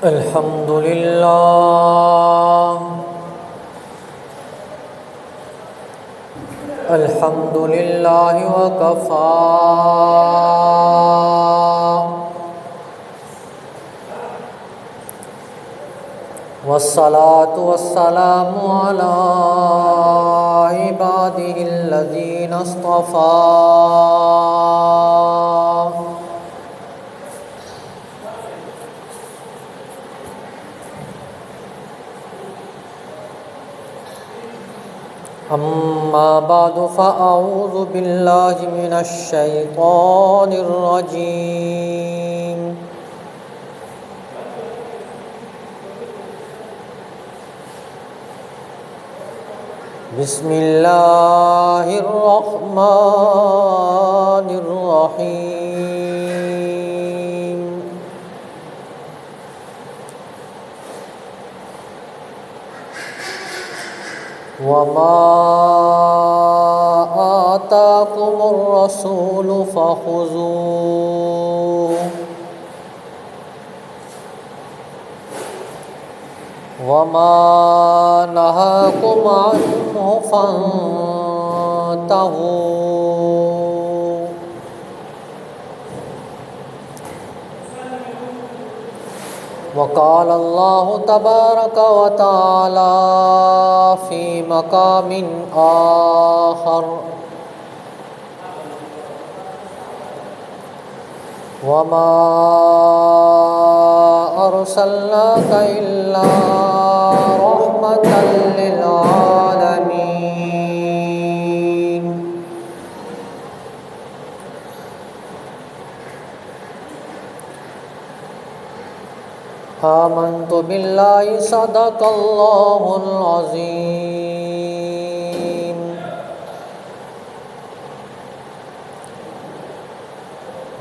الحمد لله الحمد لله وكفى والصلاة والسلام على عباده الذين اصطفى أما بعد فأعوذ بالله من الشيطان الرجيم بسم الله الرحمن الرحيم وما آتاكم الرسول فخذوه وما نهاكم عنه فانتهوا وقال الله تبارك وتعالى في مقام آخر وما أرسلناك إلا رحمة للعالمين آمنت بالله صدق الله العظيم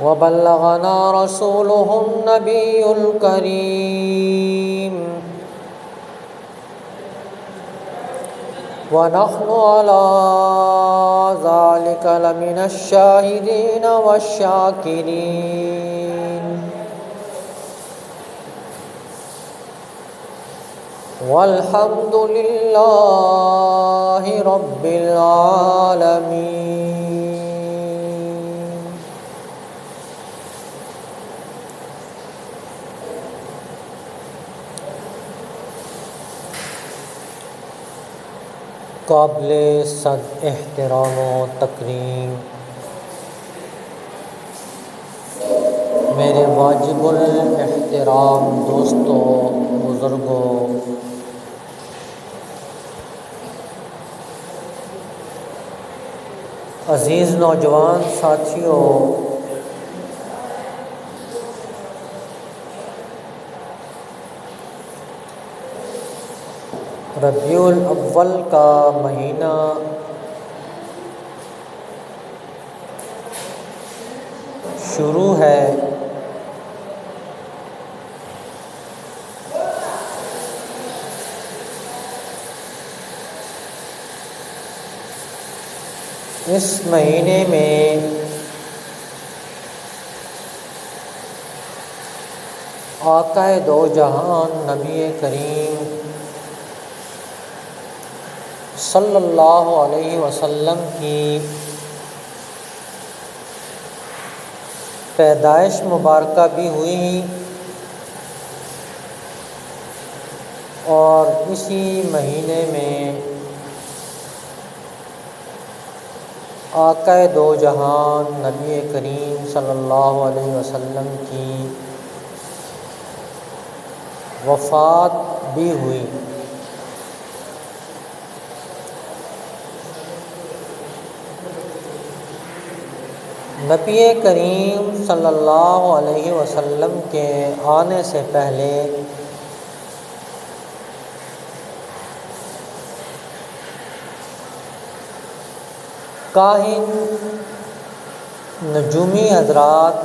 وبلغنا رسوله النبي الكريم ونحن على ذلك لمن الشاهدين والشاكرين والحمد لله رب العالمين. قابل صد احترام و تکریم میرے واجب الاحترام دوستوں، بزرگوں، عزیز نوجوان ساتھیوں، ربیع الاول کا مہینہ شروع ہے۔ اس مہینے میں آقا دو جہان نبی کریم صلی اللہ علیہ وسلم کی پیدائش مبارکہ بھی ہوئی اور اسی مہینے میں آقا دو جہان نبی کریم صلی اللہ علیہ وسلم کی وفات بھی ہوئی۔ نبی کریم صلی اللہ علیہ وسلم کے آنے سے پہلے کاہن نجومی حضرات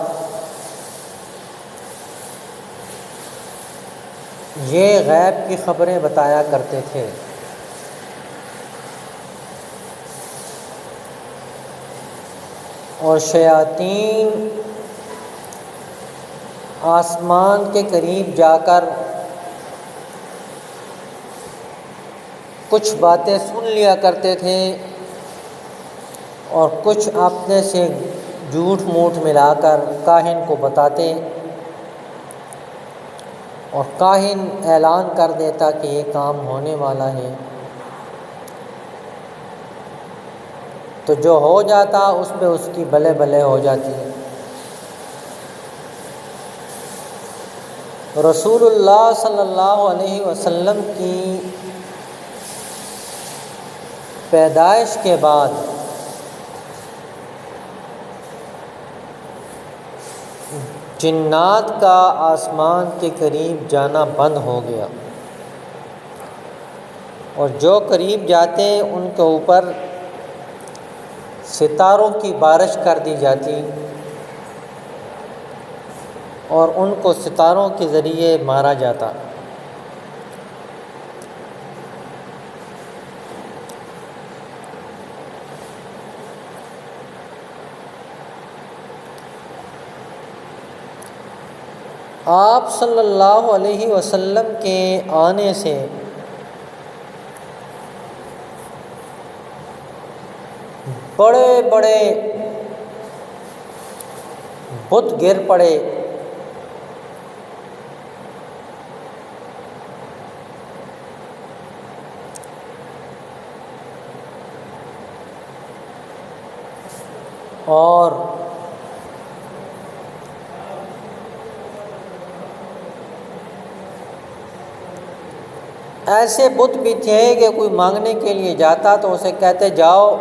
یہ غیب کی خبریں بتایا کرتے تھے۔ اور شیاطین آسمان کے قریب جا کر کچھ باتیں سن لیا کرتے تھے اور کچھ اپنے سے جھوٹ موٹ ملا کر کاہن کو بتاتے، اور کاہن اعلان کر دیتا کہ یہ کام ہونے والا ہے، تو جو ہو جاتا اس پہ اس کی بلے بلے ہو جاتی ہے۔ رسول اللہ صلی اللہ علیہ وسلم کی پیدائش کے بعد جنات کا آسمان کے قریب جانا بند ہو گیا، اور جو قریب جاتے ان کے اوپر ستاروں کی بارش کر دی جاتی اور ان کو ستاروں کے ذریعے مارا جاتا۔ آپ صلی اللہ علیہ وسلم کے آنے سے بڑے بڑے بت گر پڑے، اور ایسے بت بھی تھے کہ کوئی مانگنے کے لیے جاتا تو اسے کہتے جاؤ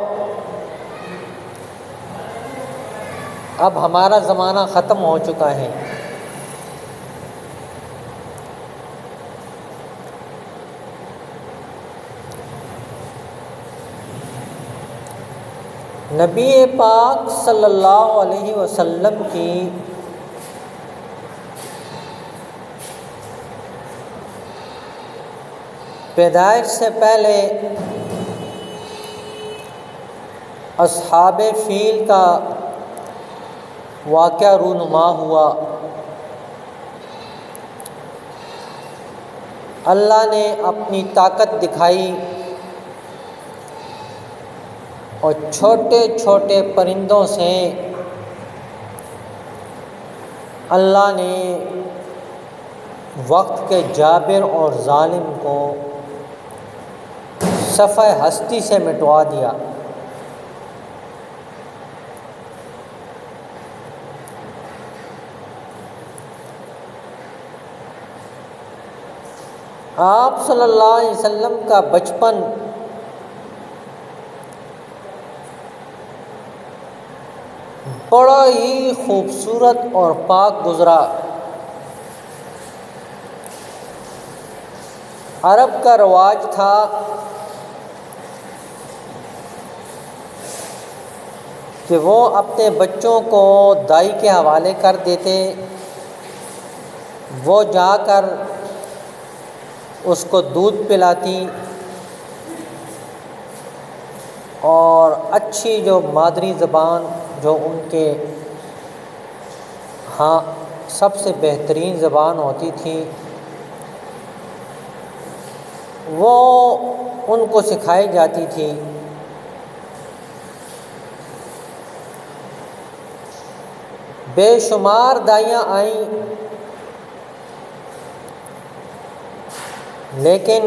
اب ہمارا زمانہ ختم ہو چکا ہے۔ نبی پاک صلی اللہ علیہ وسلم کی پیدائش سے پہلے اصحاب فیل کا واقعہ رونما ہوا۔ اللہ نے اپنی طاقت دکھائی اور چھوٹے چھوٹے پرندوں سے اللہ نے وقت کے جابر اور ظالم کو صفحہ ہستی سے مٹوا دیا۔ آپ صلی اللہ علیہ وسلم کا بچپن بڑا ہی خوبصورت اور پاک گزرا۔ عرب کا رواج تھا کہ وہ اپنے بچوں کو دائی کے حوالے کر دیتے، وہ جا کر اس کو دودھ پلاتی اور اچھی جو مادری زبان جو ان کے ہاں سب سے بہترین زبان ہوتی تھی وہ ان کو سکھائی جاتی تھی۔ بے شمار دائیاں آئیں، لیکن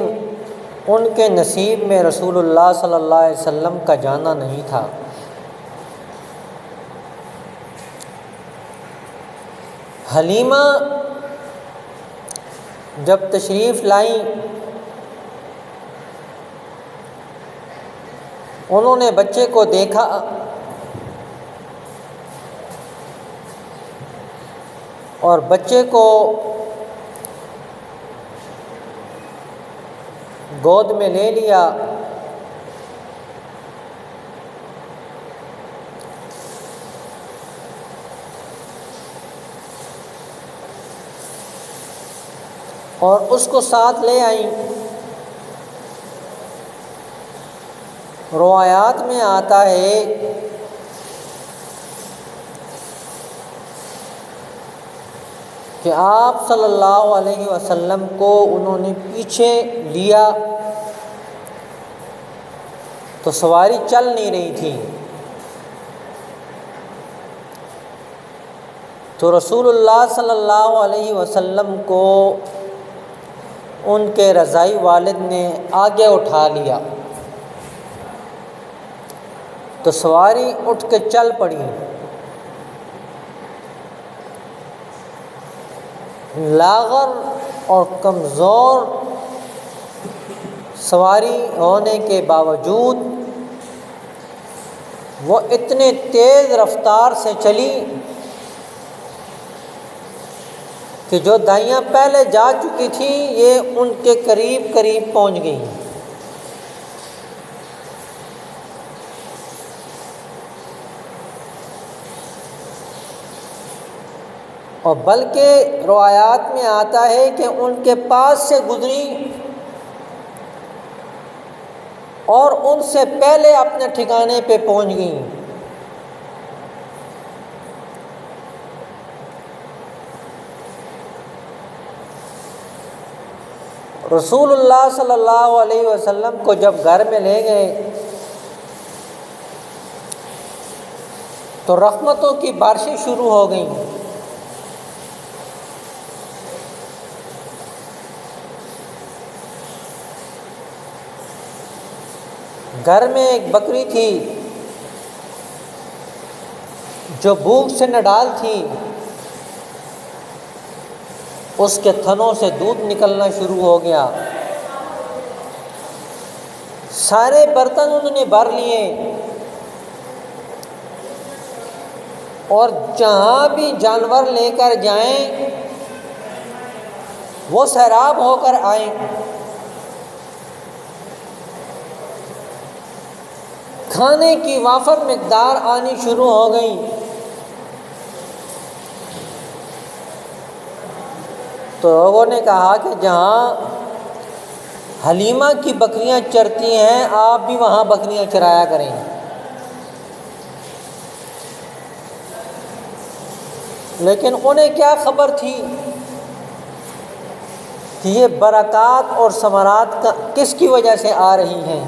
ان کے نصیب میں رسول اللہ صلی اللہ علیہ وسلم کا جانا نہیں تھا۔ حلیمہ جب تشریف لائیں، انہوں نے بچے کو دیکھا اور بچے کو گود میں لے لیا اور اس کو ساتھ لے آئیں۔ روایات میں آتا ہے کہ آپ صلی اللہ علیہ وسلم کو انہوں نے پیچھے لیا تو سواری چل نہیں رہی تھی، تو رسول اللہ صلی اللہ علیہ وسلم کو ان کے رضاعی والد نے آگے اٹھا لیا، تو سواری اٹھ کے چل پڑی۔ لاغر اور کمزور سواری ہونے کے باوجود وہ اتنے تیز رفتار سے چلی کہ جو دائیاں پہلے جا چکی تھیں یہ ان کے قریب قریب پہنچ گئیں۔ اور بلکہ روایات میں آتا ہے کہ ان کے پاس سے گزری اور ان سے پہلے اپنے ٹھکانے پہ پہنچ گئیں۔ رسول اللہ صلی اللہ علیہ وسلم کو جب گھر میں لے گئے تو رحمتوں کی بارشیں شروع ہو گئیں۔ گھر میں ایک بکری تھی جو بھوک سے نڈال تھی، اس کے تھنوں سے دودھ نکلنا شروع ہو گیا۔ سارے برتن انہوں نے بھر لیے اور جہاں بھی جانور لے کر جائیں وہ سیراب ہو کر آئیں۔ کھانے کی وافر مقدار آنی شروع ہو گئی۔ تو لوگوں نے کہا کہ جہاں حلیمہ کی بکریاں چرتی ہیں آپ بھی وہاں بکریاں چرایا کریں۔ لیکن انہیں کیا خبر تھی کہ یہ برکات اور ثمرات کس کی وجہ سے آ رہی ہیں۔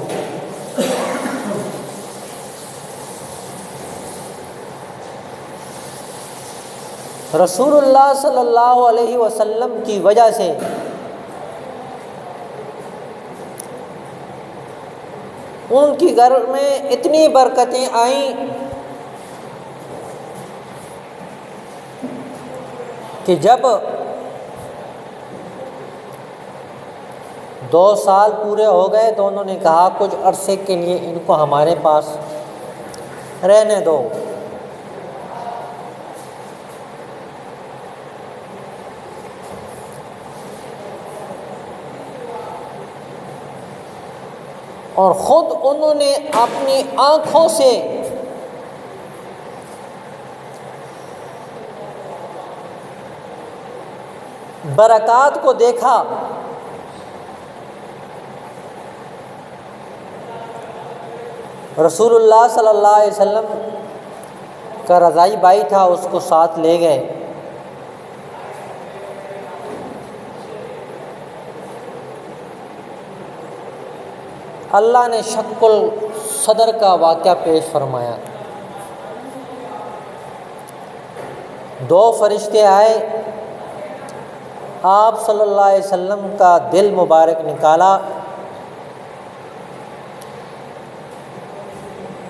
رسول اللہ صلی اللہ علیہ وسلم کی وجہ سے ان کی گھر میں اتنی برکتیں آئیں کہ جب 2 سال پورے ہو گئے تو انہوں نے کہا کچھ عرصے کے لیے ان کو ہمارے پاس رہنے دو۔ اور خود انہوں نے اپنی آنکھوں سے برکات کو دیکھا۔ رسول اللہ صلی اللہ علیہ وسلم کا رضاعی بھائی تھا، اس کو ساتھ لے گئے۔ اللہ نے شق الصدر کا واقعہ پیش فرمایا۔ 2 فرشتے آئے، آپ صلی اللہ علیہ وسلم کا دل مبارک نکالا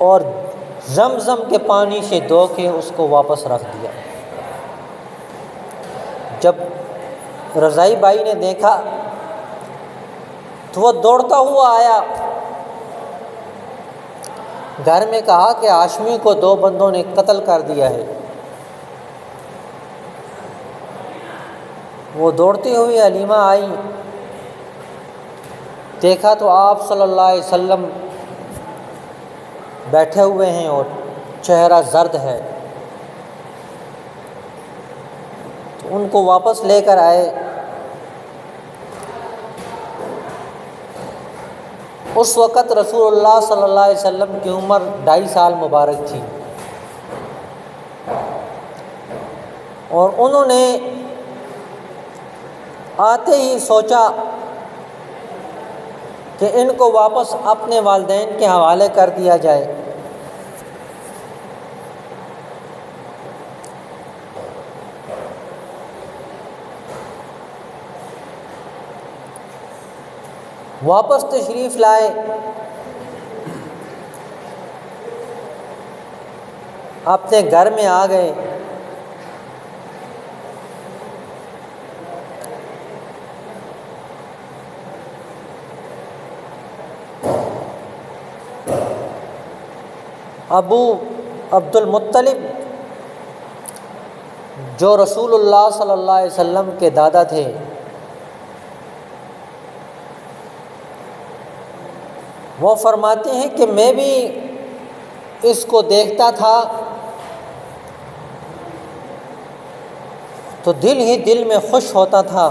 اور زمزم کے پانی سے دھو کے اس کو واپس رکھ دیا۔ جب رضاعی بھائی نے دیکھا تو وہ دوڑتا ہوا آیا، گھر میں کہا کہ ہاشمی کو 2 بندوں نے قتل کر دیا ہے۔ وہ دوڑتی ہوئی حلیمہ آئی، دیکھا تو آپ صلی اللہ علیہ وسلم بیٹھے ہوئے ہیں اور چہرہ زرد ہے، تو ان کو واپس لے کر آئے۔ اس وقت رسول اللہ صلی اللہ علیہ وسلم کی عمر 2.5 سال مبارک تھی، اور انہوں نے آتے ہی سوچا کہ ان کو واپس اپنے والدین کے حوالے کر دیا جائے۔ واپس تشریف لائے، اپنے گھر میں آ گئے۔ ابو عبد المطلب جو رسول اللہ صلی اللہ علیہ وسلم کے دادا تھے، وہ فرماتے ہیں کہ میں بھی اس کو دیکھتا تھا تو دل ہی دل میں خوش ہوتا تھا،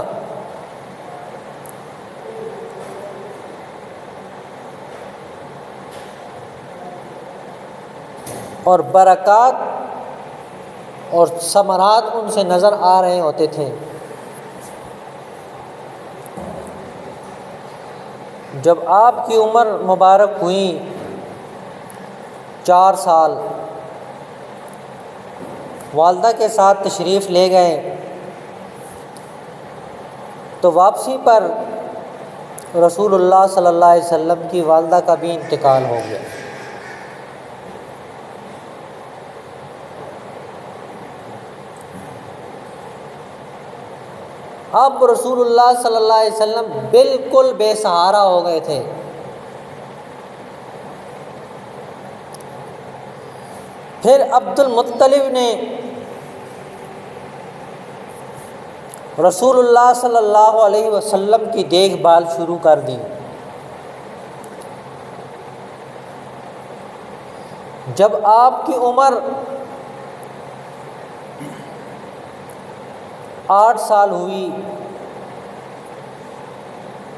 اور برکات اور ثمرات ان سے نظر آ رہے ہوتے تھے۔ جب آپ کی عمر مبارک ہوئی 4 سال، والدہ کے ساتھ تشریف لے گئے، تو واپسی پر رسول اللہ صلی اللہ علیہ وسلم کی والدہ کا بھی انتقال ہو گیا۔ اب رسول اللہ صلی اللہ علیہ وسلم بالکل بے سہارا ہو گئے تھے۔ پھر عبد المطلب نے رسول اللہ صلی اللہ علیہ وسلم کی دیکھ بھال شروع کر دی۔ جب آپ کی عمر 8 سال ہوئی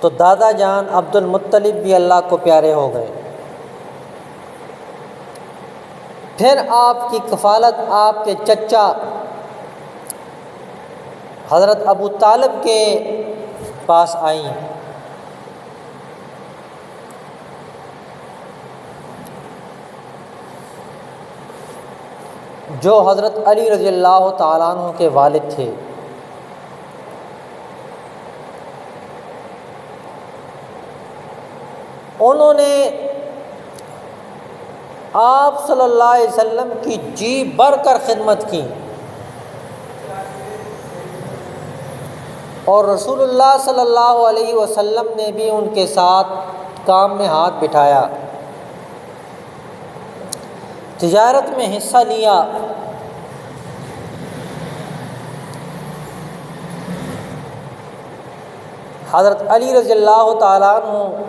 تو دادا جان عبد المطلب بھی اللہ کو پیارے ہو گئے۔ پھر آپ کی کفالت آپ کے چچا حضرت ابو طالب کے پاس آئیں۔ جو حضرت علی رضی اللہ تعالیٰ عنہ کے والد تھے۔ انہوں نے آپ صلی اللہ علیہ وسلم کی جی بھر کر خدمت کی، اور رسول اللہ صلی اللہ علیہ وسلم نے بھی ان کے ساتھ کام میں ہاتھ بٹھایا، تجارت میں حصہ لیا۔ حضرت علی رضی اللہ تعالیٰ عنہ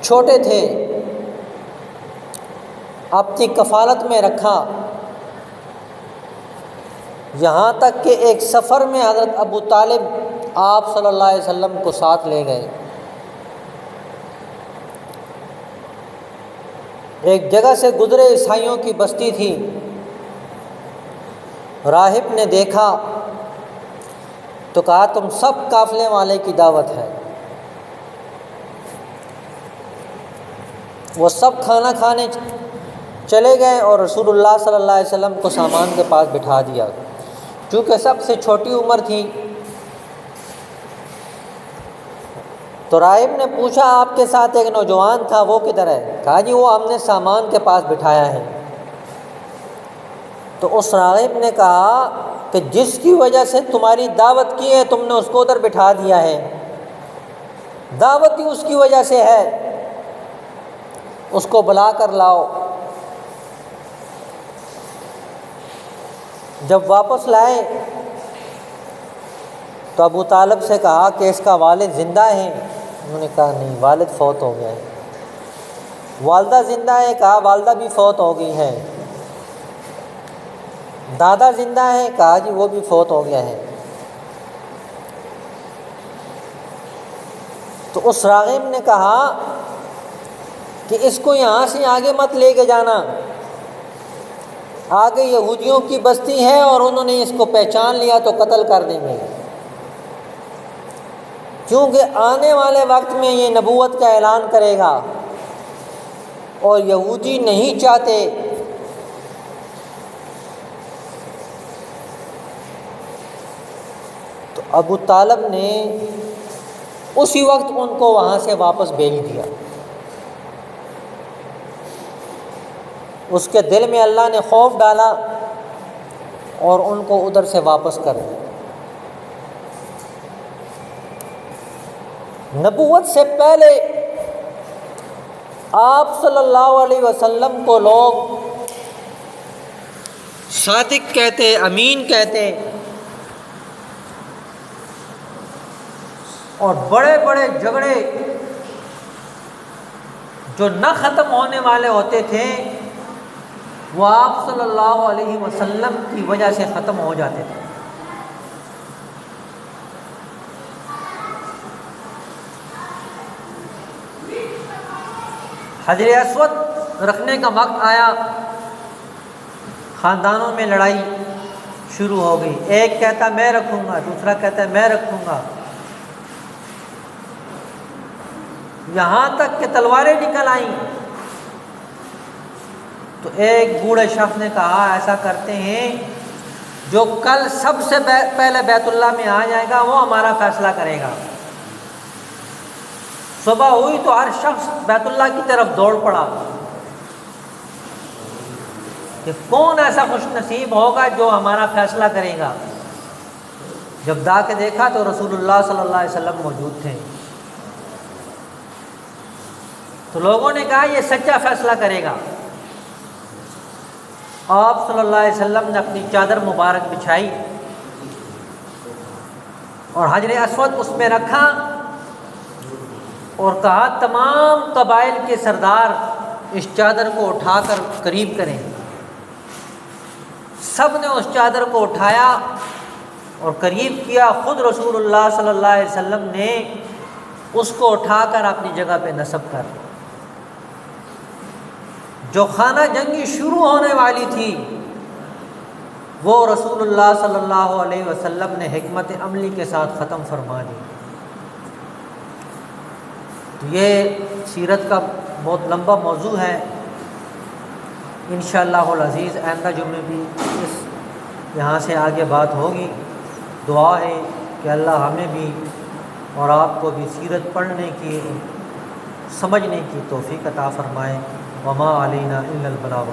چھوٹے تھے، اپنی کفالت میں رکھا، یہاں تک کہ ایک سفر میں حضرت ابو طالب آپ صلی اللہ علیہ وسلم کو ساتھ لے گئے۔ ایک جگہ سے گزرے، عیسائیوں کی بستی تھی، راہب نے دیکھا تو کہا تم سب قافلے والے کی دعوت ہے۔ وہ سب کھانا کھانے چلے گئے اور رسول اللہ صلی اللہ علیہ وسلم کو سامان کے پاس بٹھا دیا۔ چونکہ سب سے چھوٹی عمر تھی تو راہب نے پوچھا آپ کے ساتھ ایک نوجوان تھا، وہ کدھر ہے؟ کہا جی وہ ہم نے سامان کے پاس بٹھایا ہے۔ تو اس راہب نے کہا کہ جس کی وجہ سے تمہاری دعوت کی ہے تم نے اس کو ادھر بٹھا دیا ہے، دعوت ہی اس کی وجہ سے ہے، اس کو بلا کر لاؤ۔ جب واپس لائے تو ابو طالب سے کہا کہ اس کا والد زندہ ہے؟ انہوں نے کہا نہیں، والد فوت ہو گیا ہے۔ والدہ زندہ ہے؟ کہا والدہ بھی فوت ہو گئی ہے۔ دادا زندہ ہے؟ کہا جی وہ بھی فوت ہو گیا ہے۔ تو اس راغب نے کہا کہ اس کو یہاں سے آگے مت لے کے جانا، آگے یہودیوں کی بستی ہے اور انہوں نے اس کو پہچان لیا تو قتل کر دیں گے۔ کیونکہ آنے والے وقت میں یہ نبوت کا اعلان کرے گا اور یہودی نہیں چاہتے تو ابو طالب نے اسی وقت ان کو وہاں سے واپس بھیج دیا۔ اس کے دل میں اللہ نے خوف ڈالا اور ان کو ادھر سے واپس کر دیا۔ نبوت سے پہلے آپ صلی اللہ علیہ وسلم کو لوگ صادق کہتے، امین کہتے، اور بڑے بڑے جھگڑے جو نہ ختم ہونے والے ہوتے تھے وہ آپ صلی اللہ علیہ وسلم کی وجہ سے ختم ہو جاتے تھے۔ حجر اسود رکھنے کا وقت آیا، خاندانوں میں لڑائی شروع ہو گئی، ایک کہتا میں رکھوں گا، دوسرا کہتا ہے میں رکھوں گا، یہاں تک کہ تلواریں نکل آئیں۔ تو ایک بوڑھے شخص نے کہا ایسا کرتے ہیں جو کل سب سے پہلے بیت اللہ میں آ جائے گا وہ ہمارا فیصلہ کرے گا۔ صبح ہوئی تو ہر شخص بیت اللہ کی طرف دوڑ پڑا کہ کون ایسا خوش نصیب ہوگا جو ہمارا فیصلہ کرے گا۔ جب جا کے دیکھا تو رسول اللہ صلی اللہ علیہ وسلم موجود تھے۔ تو لوگوں نے کہا یہ سچا فیصلہ کرے گا۔ آپ صلی اللہ علیہ وسلم نے اپنی چادر مبارک بچھائی اور حجر اسود اس میں رکھا اور کہا تمام قبائل کے سردار اس چادر کو اٹھا کر قریب کریں۔ سب نے اس چادر کو اٹھایا اور قریب کیا، خود رسول اللہ صلی اللہ علیہ وسلم نے اس کو اٹھا کر اپنی جگہ پہ نصب کر دیا۔ جو خانہ جنگی شروع ہونے والی تھی وہ رسول اللہ صلی اللہ علیہ وسلم نے حکمت عملی کے ساتھ ختم فرما دی۔ تو یہ سیرت کا بہت لمبا موضوع ہے، انشاءاللہ العزیز آئندہ جمعے بھی اس یہاں سے آگے بات ہوگی۔ دعا ہے کہ اللہ ہمیں بھی اور آپ کو بھی سیرت پڑھنے کی، سمجھنے کی توفیق عطا فرمائے۔ وما علینا الا البلاغ۔